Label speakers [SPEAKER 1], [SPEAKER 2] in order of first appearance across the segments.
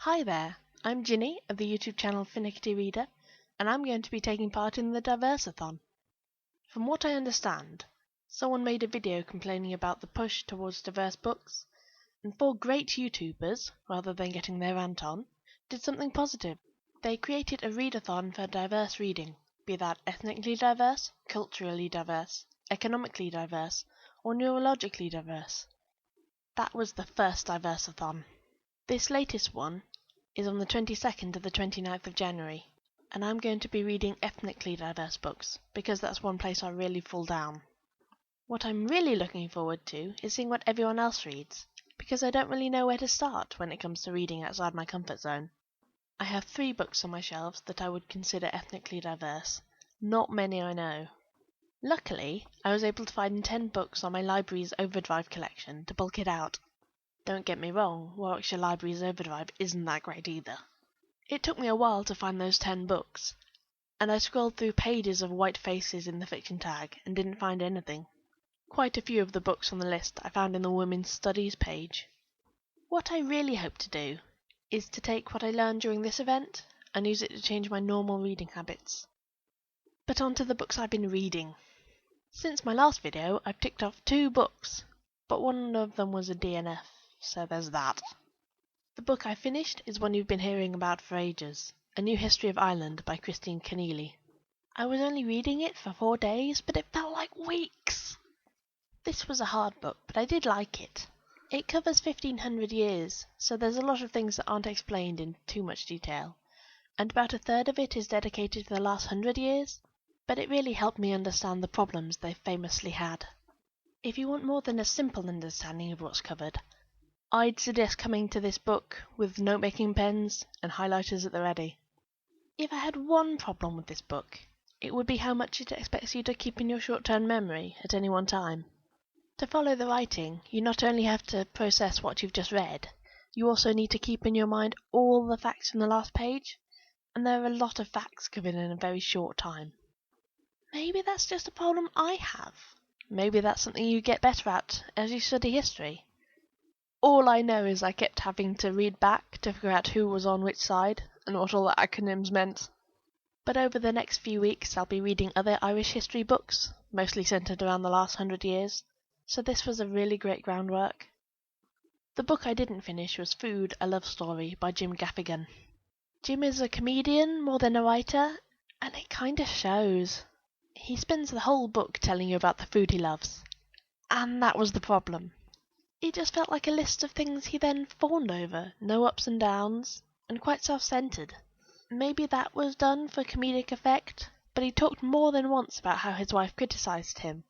[SPEAKER 1] Hi there, I'm Ginny of the YouTube channel Finicky Reader, and I'm going to be taking part in the Diversathon. From what I understand, someone made a video complaining about the push towards diverse books, and 4 great YouTubers, rather than getting their rant on, did something positive. They created a readathon for diverse reading, be that ethnically diverse, culturally diverse, economically diverse, or neurologically diverse. That was the first Diversathon. This latest one is on the 22nd to the 29th of January, and I'm going to be reading ethnically diverse books, because that's one place I really fall down. What I'm really looking forward to is seeing what everyone else reads, because I don't really know where to start when it comes to reading outside my comfort zone. I have 3 books on my shelves that I would consider ethnically diverse. Not many I know. Luckily, I was able to find 10 books on my library's Overdrive collection to bulk it out. Don't get me wrong, Warwickshire Library's Overdrive isn't that great either. It took me a while to find those 10 books, and I scrolled through pages of white faces in the fiction tag and didn't find anything. Quite a few of the books on the list I found in the Women's Studies page. What I really hope to do is to take what I learned during this event and use it to change my normal reading habits. But on to the books I've been reading. Since my last video, I've ticked off 2 books, but one of them was a DNF. So there's that. The book I finished is one you've been hearing about for ages, A New History of Ireland by Christine Keneally. I was only reading it for 4 days, but it felt like weeks. This was a hard book, but I did like it. It covers 1500 years, so there's a lot of things that aren't explained in too much detail, and about a third of it is dedicated to the last 100 years, but it really helped me understand the problems they famously had. If you want more than a simple understanding of what's covered, I'd suggest coming to this book with note-making pens and highlighters at the ready. If I had one problem with this book, it would be how much it expects you to keep in your short-term memory at any one time. To follow the writing, you not only have to process what you've just read, you also need to keep in your mind all the facts from the last page, and there are a lot of facts covered in a very short time. Maybe that's just a problem I have. Maybe that's something you get better at as you study history. All I know is I kept having to read back to figure out who was on which side and what all the acronyms meant. But over the next few weeks I'll be reading other Irish history books, mostly centred around the last 100 years, so this was a really great groundwork. The book I didn't finish was Food, a Love Story by Jim Gaffigan. Jim is a comedian more than a writer, and it kinda shows. He spends the whole book telling you about the food he loves. And that was the problem. It just felt like a list of things he then fawned over, no ups and downs, and quite self-centered. Maybe that was done for comedic effect, but he talked more than once about how his wife criticized him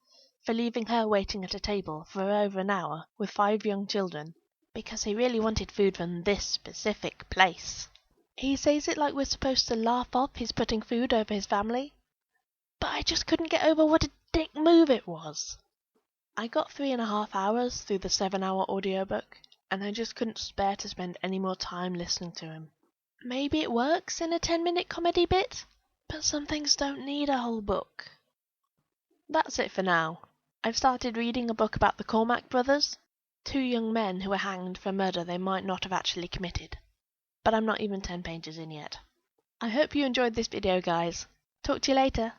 [SPEAKER 1] for leaving her waiting at a table for over an hour with 5 young children, because he really wanted food from this specific place. He says it like we're supposed to laugh off his putting food over his family, but I just couldn't get over what a dick move it was. I got 3.5 hours through the 7-hour audiobook, and I just couldn't spare to spend any more time listening to him. Maybe it works in a 10-minute comedy bit, but some things don't need a whole book. That's it for now. I've started reading a book about the Cormac brothers, 2 young men who were hanged for murder they might not have actually committed. But I'm not even 10 pages in yet. I hope you enjoyed this video, guys. Talk to you later.